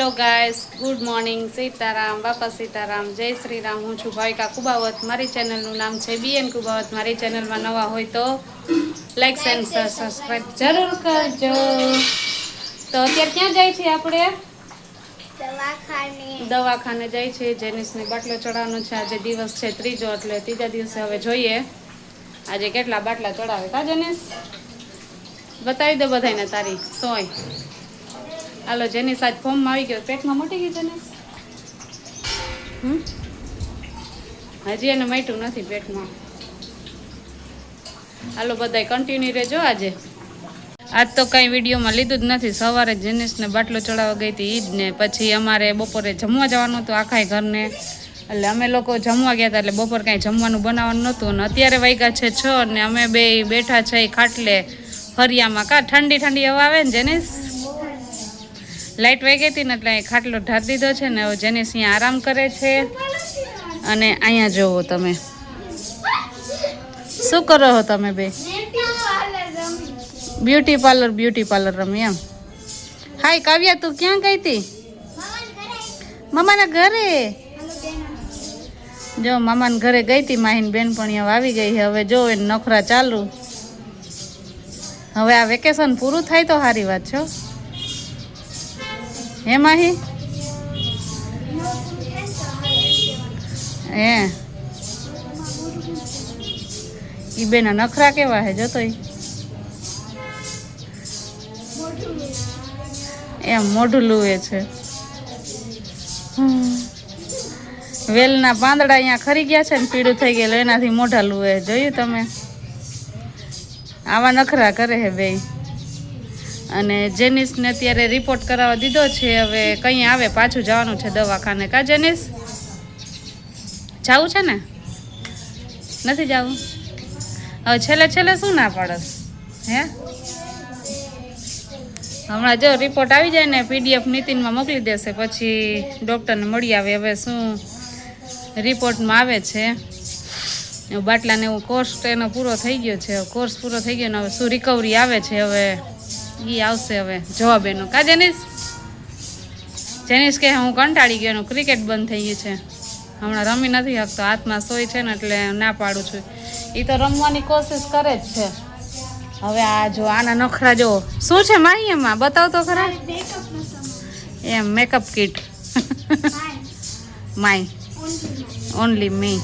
Hello guys, good morning, Sitaram, બાપા સીતારામ, જય શ્રી રામ. હું છું ભાવિકા કુબાવત. મારી ચેનલનું નામ છે બીએન કુબાવત. મારી ચેનલમાં નવા હોય તો લાઈક એન્ડ સબસ્ક્રાઈબ જરૂર કરજો. તો અત્યારે ક્યાં જાય છે આપણે? દવાખાને જાય છે. જેનિસને બાટલો ચડાવવાનો છે. આજે દિવસ છે ત્રીજો, એટલે ત્રીજા દિવસે હવે જોઈએ આજે કેટલા બાટલા ચડાવે. કા જેનિસ બતાવી દે બધાને તારી સોય. હાલો, જેનિસ આજ ફોર્મમાં આવી ગયો. પેટમાં મોટી ગઈ જેનિસ? હજી એને માટ્યું નથી પેટમાં. હાલો બધાય કન્ટિન્યુ રહેજો. આજે આજ તો કંઈ વિડીયોમાં લીધું જ નથી. સવારે જેનિસને બાટલો ચડાવવા ગઈ હતી ઈ જ ને. પછી અમારે બપોરે જમવા જવાનું હતું આખાય ઘરને, એટલે અમે લોકો જમવા ગયા હતા. એટલે બપોર કાંઈ જમવાનું બનાવવાનું નહોતું. અને અત્યારે વાગ્યા છે 6 ને અમે બે બેઠા છે ખાટલે ફરિયામાં. કા ઠંડી ઠંડી હવા આવે ને જેનિસ? લાઇટ વહી ગઈ હતી ને એટલે ખાટલો ઢાર દીધો છે ને. હવે જેનિસ અહીંયા આરામ કરે છે. અને અહીંયા જોવો તમે શું કરો છો તમે બે? બ્યુટી પાર્લર રમી એમ? હાય કાવ્યા, તું ક્યાં ગઈ હતી? મામાના ઘરે. જો મામાના ઘરે ગઈ હતી માહીન બેનપણી, હવે આવી ગઈ. હવે જો એને નખરા ચાલુ. હવે આ વેકેશન પૂરું થાય તો સારી વાત છે હે માહી? હે ઈ બેના નખરા કેવા હે જોતો એમ મોઢું લુવે છે. વેલના પાંદડા અહીંયા ખરી ગયા છે ને પીળું થઈ ગયેલું, એનાથી મોઢા લુવે. જોયું તમે? આવા નખરા કરે હે બે. અને જેનિસને અત્યારે રિપોર્ટ કરાવવા દીધો છે. હવે કંઈ આવે પાછું જવાનું છે દવાખાને. કા જેનિસ જવું છે ને? નથી જવું? હવે છેલ્લે શું ના પાડસ હે? હમણાં જો રિપોર્ટ આવી જાય ને PDF નીતિનમાં મોકલી દેશે, પછી ડૉક્ટરને મળી આવે હવે શું રિપોર્ટમાં આવે છે. બાટલાને એવું કોર્સ એનો પૂરો થઈ ગયો છે. કોર્સ પૂરો થઈ ગયો ને હવે શું રિકવરી આવે છે હવે એ આવશે હવે જવાબ એનો. કા જેનિસ? જેનિસ કે હું કંટાળી ગયો, એનું ક્રિકેટ બંધ થઈ ગયું છે, હમણાં રમી નથી શકતો, હાથમાં સોય છે ને એટલે ના પાડું છું. એ તો રમવાની કોશિશ કરે જ છે. હવે આ જો આના નખરા જો શું છે માહી, એમાં બતાવ તો ખરા. એમ મેકઅપ કિટ માય ઓનલી મી.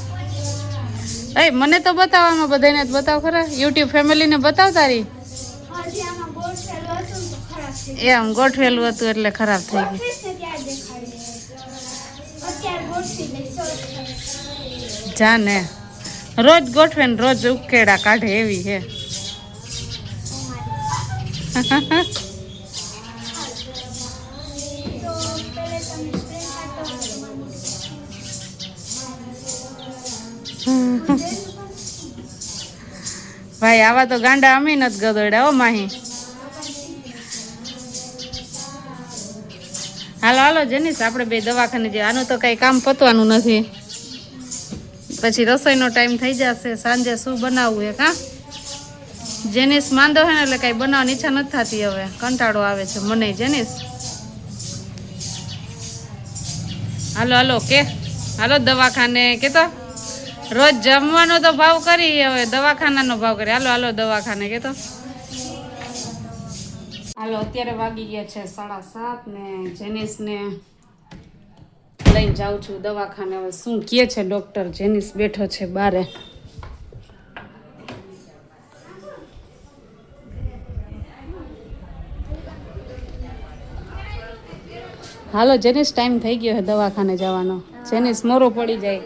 એ મને તો બતાવવામાં બધાને જ બતાવ ખરા. યુટ્યુબ ફેમિલીને બતાવ તારી. એમ ગોઠવેલું હતું એટલે ખરાબ થઈ ગયું. જાને રોજ ગોઠવે ને રોજ ઉકેડા કાઢે એવી છે. ભાઈ આવા તો ગાંડા અમે નથી ગદોડ્યા હો માહી. હાલો જેનિસ આપણે બે દવાખાને જઈએ. આનું તો કઈ કામ પતવાનું નથી. પછી રસોઈનો ટાઈમ થઈ જશે. સાંજે શું બનાવવું હે? કા જેનિસ માંદો હે ને એટલે કઈ બનાવવાની ઈચ્છા નથી થતી. હવે કંટાળો આવે છે મને. જેનિસ હાલો કે હાલો દવાખાને. કે તો રોજ જમવાનો તો ભાવ કરી, હવે દવાખાનાનો ભાવ કરી. હાલો દવાખાને. કે તો હાલો. અત્યારે વાગી ગયા છે 7:30 ને જેનિસને લઈને જાઉં છું દવાખાને. હવે શું કહે છે ડૉક્ટર? જેનિસ બેઠો છે બારે. હાલો જેનિસ, ટાઈમ થઈ ગયો છે દવાખાને જવાનો. જેનિસ મોરો પડી જાય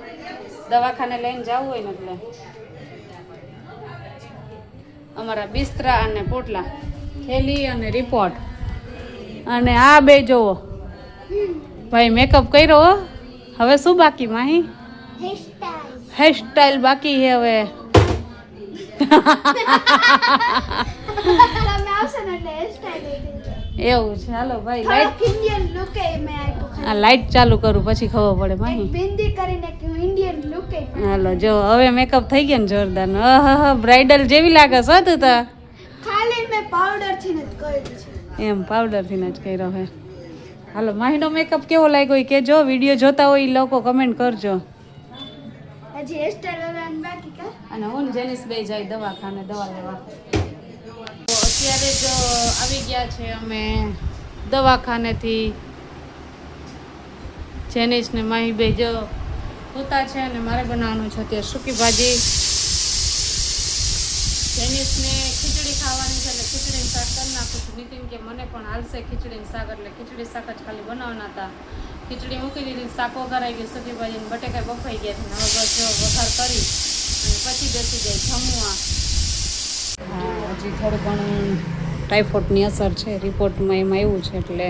દવાખાને લઈને જવું હોય ને એટલે. અમારા બિસ્તરા અને પોટલા, થેલી અને રિપોર્ટ. અને આ બે જોવો ભાઈ મેકઅપ કર્યો. હવે શું બાકી માહી? હેરસ્ટાઈલ બાકી છે હવે. એવું છે. હાલો ભાઈ લાઈટ ચાલુ કરું પછી ખબર પડે માહી. હાલો જો હવે મેકઅપ થઈ ગયો ને જોરદાર. બ્રાઇડલ જેવી લાગે છો તું તો. એમ પાવડર થી જ કર્યો છે. હાલો માહીનો મેકઅપ કેવો લાગ્યો એ કહેજો, વિડીયો જોતા હોય એ લોકો કમેન્ટ કરજો. હજી હેરસ્ટાઈલ કરવાની બાકી કા? અને હું ને જેનિસ બે જાય દવાખાને દવા લેવા. તો અત્યારે જ આવી ગયા છે અમે દવાખાનેથી. જેનિસ ને માહી બે જો હોતા છે અને મારે બનાવવાનું છે અત્યારે સૂકી ભાજી. જેનિસને ખીચડી ખાવાની છે એટલે ખીચડીનું શાક કરી નાખું છું. નીતિન કે મને પણ હાલશે ખીચડીનું શાક, એટલે ખીચડી શાક જ ખાલી બનાવવાના હતા. ખીચડી મૂકી દીધી, શાક વઘારાઈ ગયું, સૂકી ભાજી બટેકા બફાઈ ગયા છે. હવે બસ વઘાર કરી અને પછી બેસી જાય જમવા. હા, હજી થોડું ઘણું ટાઈફોઇડની અસર છે, રિપોર્ટમાં એમાં એવું છે એટલે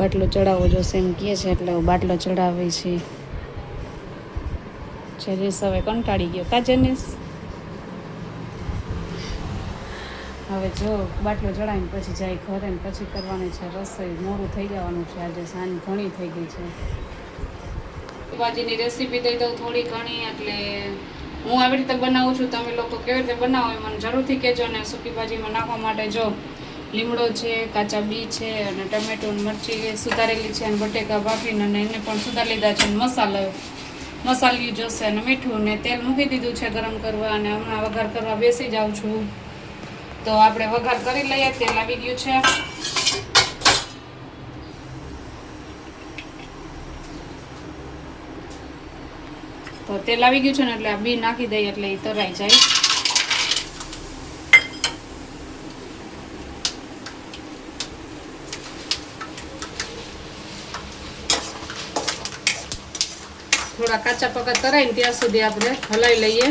બાટલો ચડાવવો જોશે એમ કહે છે, એટલે બાટલો ચડાવી છે. જેનિસ હવે કંટાળી ગયો કા જેનિસ? હવે જો બાટલો ચડાવીને પછી જાય ઘરે ને પછી કરવાની છે રસોઈ. મોડું થઈ જવાનું છે, આજે સાંજ ઘણી થઈ ગઈ છે. ભાજીની રેસીપી દઈ દઉં થોડી ઘણી, એટલે હું આવી રીતે બનાવું છું. તમે લોકો કેવી રીતે બનાવો એ મને જરૂરથી કહેજો. ને સૂકી ભાજીમાં નાખવા માટે જો લીમડો છે, કાચા બી છે અને ટમેટો મરચી સુધારેલી છે અને બટેકા બાફીને અને એને પણ સુધારી લીધા છે. મસાલી જોશે અને મીઠું ને તેલ મૂકી દીધું છે ગરમ કરવા, અને હમણાં વઘાર કરવા બેસી જાઉં છું. તો આપણે વઘાર કરી લઈએ. તેલ આવી ગયું છે. તો તેલ આવી ગયું છે ને એટલે આ બી નાખી દઈએ એટલે એ તરાઈ જાય. થોડા કાચા પકા તરાય ને ત્યાં સુધી આપણે હલાવી લઈએ.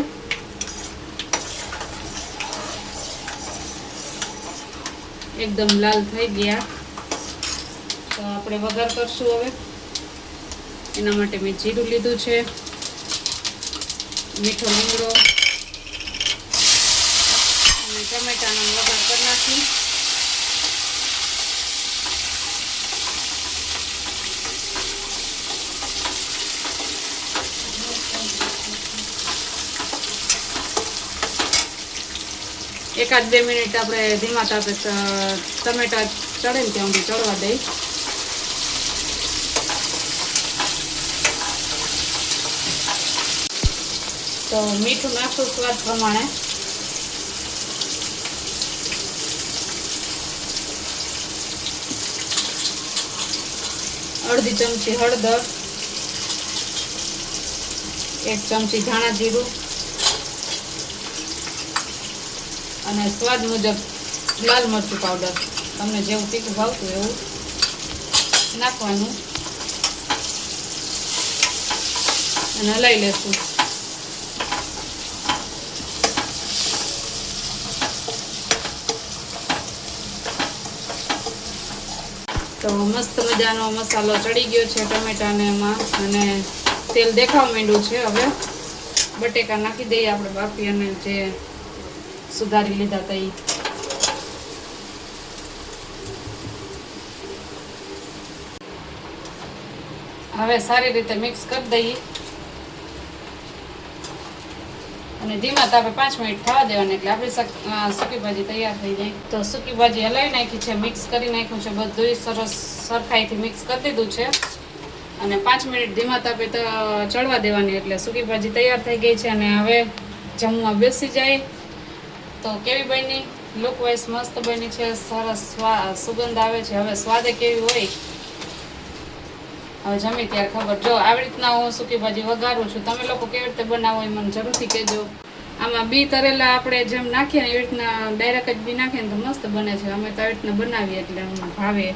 એકદમ લાલ થઈ ગયા તો આપણે વઘાર કરશું. હવે એના માટે મેં જીરું લીધું છે, મીઠો લીમડો અને ટમેટાનો વઘાર કરી નાખી. એકાદ 2 મિનિટ આપણે ધીમા તાપે ટમેટા ચડે ને ત્યાં સુધી ચડવા દઈ. તો મીઠું નાખશું સ્વાદ પ્રમાણે. અડધી ચમચી હળદર, 1 ચમચી ધાણા જીરું અને સ્વાદ મુજબ લાલ મરચું પાવડર. તમને જેવું તીખું ભાવતું એવું નાખવાનું અને હલાવી લેશું. તો મસ્ત મજાનો મસાલો ચડી ગયો છે ટમેટાને એમાં, અને તેલ દેખાવા માંડ્યું છે. હવે બટેકા નાખી દઈએ આપણે બાફી અને જે સુધારી લીધા હતા એ. હવે સારી રીતે મિક્સ કરી દઈએ અને ધીમા તાપે 5 મિનિટ થવા દેવાની, એટલે આપણી સૂકી ભાજી તૈયાર થઈ જાય. તો સૂકી ભાજી હલાવી નાખી છે, મિક્સ કરી નાખ્યું છે, બધું સરસ સરખાઈથી મિક્સ કરી દીધું છે અને 5 મિનિટ ધીમા તાપે ચડવા દેવાની, એટલે સૂકી ભાજી તૈયાર થઈ ગઈ છે. અને હવે જમવા બેસી જાય. તો કેવી બની? લુક વાઇઝ મસ્ત બની છે, સરસ સુગંધ આવે છે. હવે સ્વાદે કેવી હોય હવે જમી ત્યારે ખબર. જો આવી રીતના હું સૂકી ભાજી વઘારું છું. તમે લોકો કેવી રીતે બનાવો એ મને જરૂરથી કહેજો. આમાં બી તરેલા આપણે જેમ નાખીએ ને એવી રીતના ડાયરેક્ટ જ બી નાખીએ ને તો મસ્ત બને છે. અમે તો આવી રીતના બનાવીએ એટલે અમને ભાવે,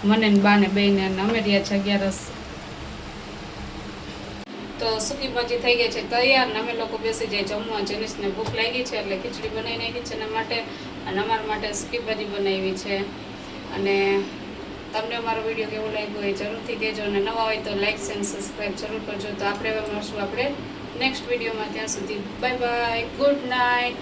મને ને બાને બેને. અને અમે રહ્યા છે 11. તો સૂકી ભાજી થઈ ગઈ છે તૈયાર ને અમે લોકો બેસી જાય જમવા. જેનિસને ભૂખ લાગી છે એટલે ખીચડી બનાવી નાખી છે એના માટે, અને અમારા માટે સૂકી ભાજી બનાવી છે. અને તમને અમારો વિડીયો કેવો લાગ્યો એ જરૂરથી કહેજો, અને નવા હોય તો લાઈક એન્ડ સબસ્ક્રાઈબ જરૂર કરજો. તો આપણે હવે મળશું આપણે નેક્સ્ટ વિડીયોમાં. ત્યાં સુધી બાય બાય, ગુડ નાઇટ.